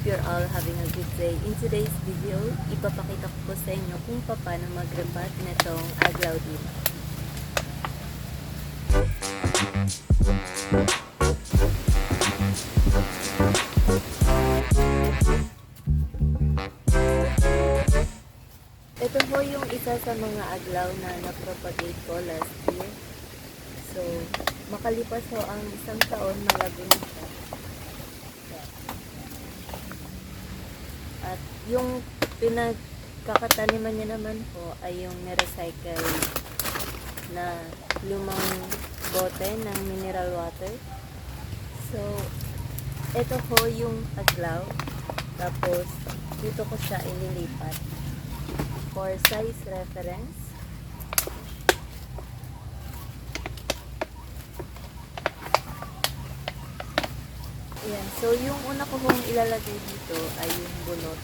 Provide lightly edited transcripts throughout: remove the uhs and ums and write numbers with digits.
you're all having a good day. In today's video, ipapakita ko po sa inyo kung paano mag-repat nitong aglaw dito. Ito po yung isa sa mga aglaw na na-propagate ko last year. So, makalipas ho ang isang taon, malago na siya. At yung pinagkakataniman niya naman po ay yung na-recycle na lumang bote ng mineral water. So, ito po yung aglaw. Tapos, dito ko siya ililipat. For size reference, ayan. So, yung una ko hong ilalagay dito ay yung bunot.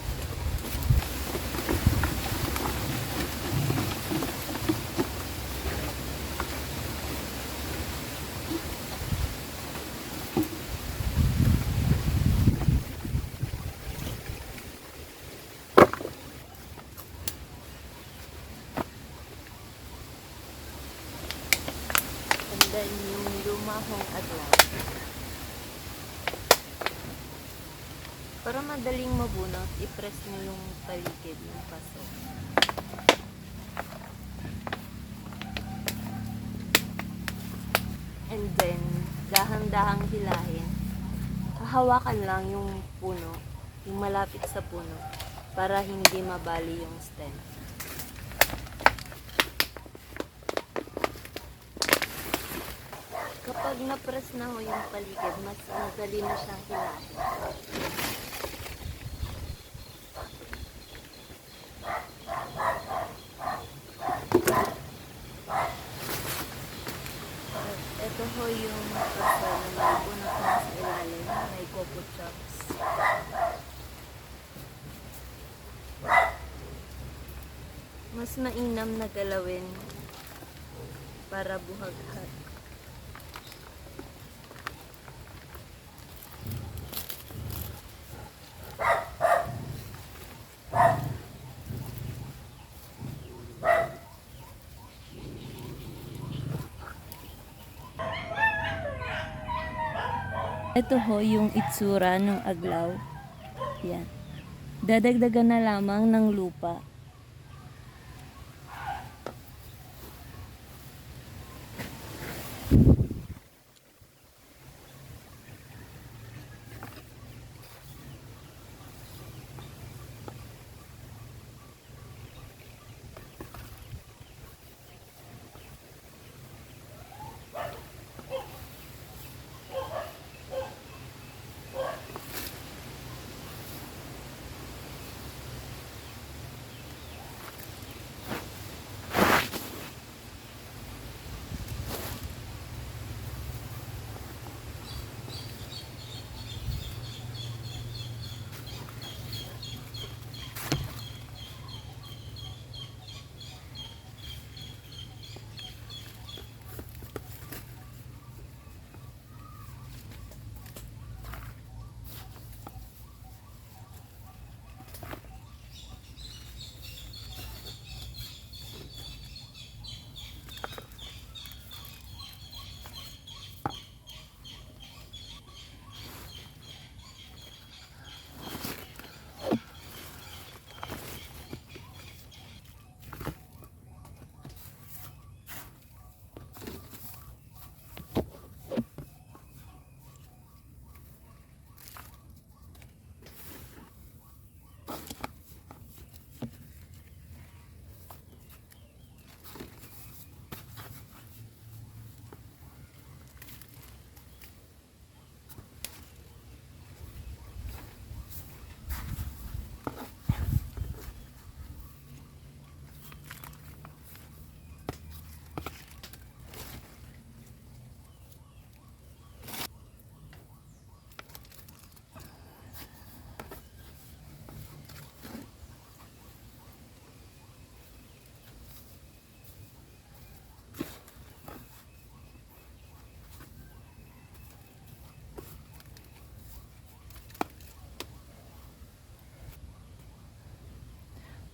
And then, yung luma hong aglaw. Para madaling mabunot, i-press nyo yung paligid ng paso. And then, dahang-dahang hilahin. Hahawakan lang yung puno, yung malapit sa puno, para hindi mabali yung stem. Kapag na-press na ho yung paligid, mas madali na siyang hilahin. Ito ho yung paso na may bunot na sa ilalim, may coco chops. Mas mainam na galawin para buhaghat. Ito ho yung itsura ng aglaw. Yan. Dadagdagan na lamang ng lupa.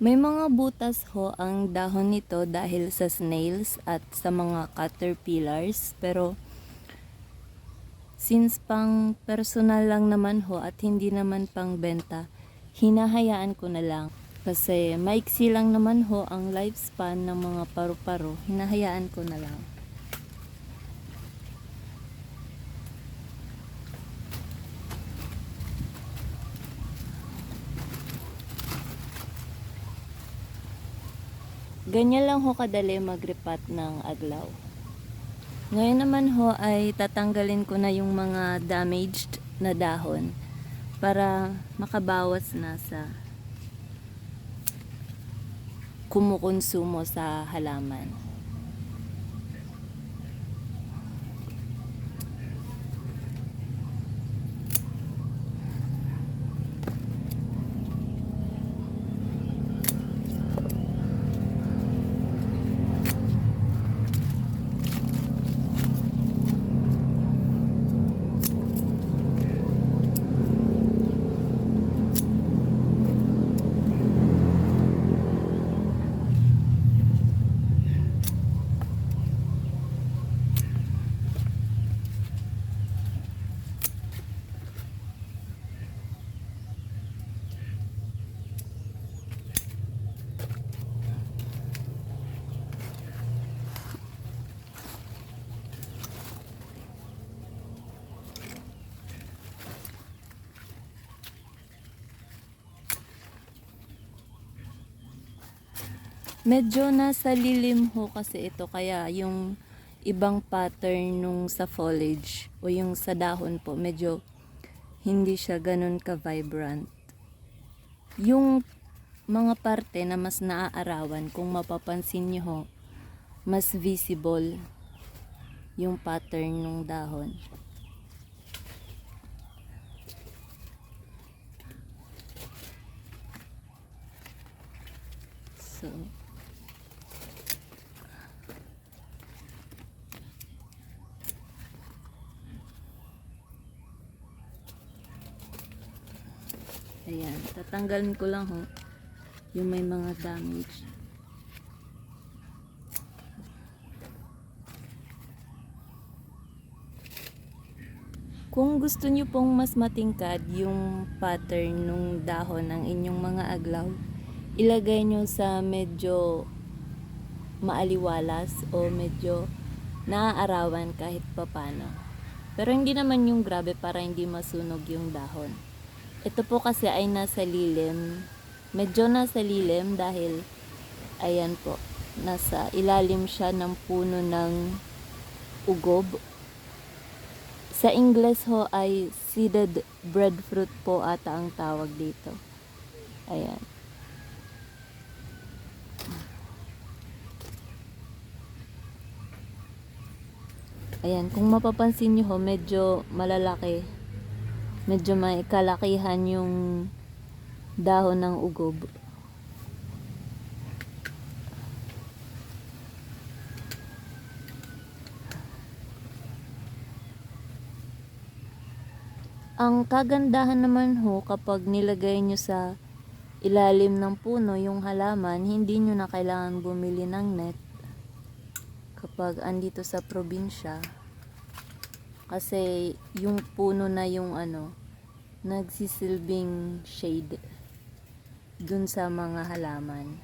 May mga butas ho ang dahon nito dahil sa snails at sa mga caterpillars, pero since pang personal lang naman ho at hindi naman pang benta, hinahayaan ko na lang. Kasi maiksi lang naman ho ang lifespan ng mga paru-paro, hinahayaan ko na lang. Ganyan lang ho kadali magripat ng aglaw. Ngayon naman ho ay tatanggalin ko na yung mga damaged na dahon para makabawas na sa kumukonsumo sa halaman. Medyo nasa lilim ho kasi ito, kaya yung ibang pattern nung sa foliage o yung sa dahon po medyo hindi siya ganun ka-vibrant. Yung mga parte na mas naaarawan, kung mapapansin nyo ho, mas visible yung pattern nung dahon. So, ayan, tatanggalin ko lang ho yung may mga damage. Kung gusto nyo pong mas matingkad yung pattern nung dahon ng inyong mga aglaw, ilagay nyo sa medyo maaliwalas o medyo naaarawan kahit papano. Pero hindi naman yung grabe para hindi masunog yung dahon. Ito po kasi ay nasa lilim. Medyo nasa lilim dahil ayan po, nasa ilalim siya ng puno ng ugob. Sa Ingles ho ay seeded breadfruit po ata ang tawag dito. Ayan. Ayan, kung mapapansin nyo ho, medyo malalaki. Medyo may kalakihan yung dahon ng ugob. Ang kagandahan naman ho kapag nilagay nyo sa ilalim ng puno yung halaman, hindi nyo na kailangan bumili ng net kapag andito sa probinsya. Kasi yung puno na yung nagsisilbing shade dun sa mga halaman.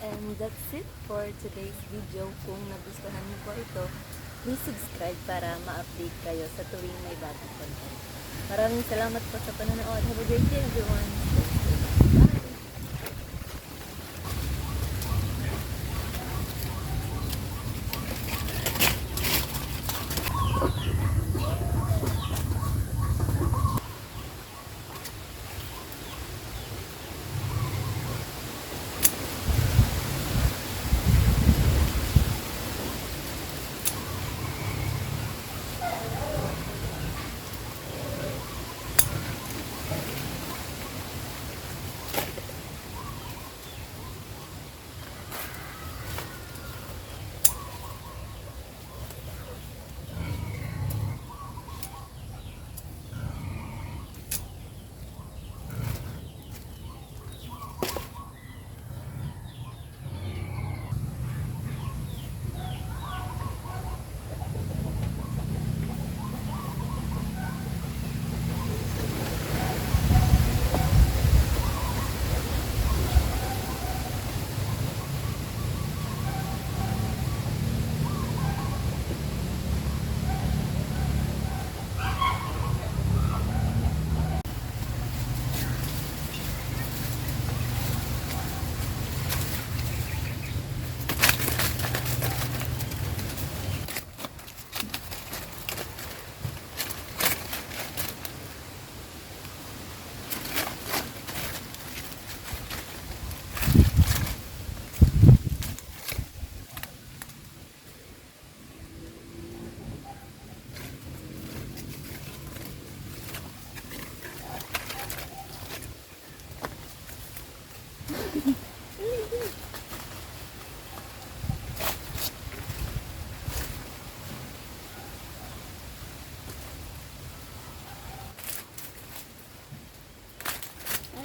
And that's it for today's video. Kung nagustuhan niyo po ito, please subscribe para ma-update kayo sa tuwing may bagong content. Maraming salamat po sa panonood. Have a great day, everyone.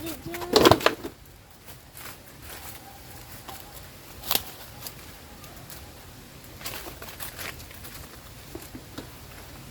video dyan.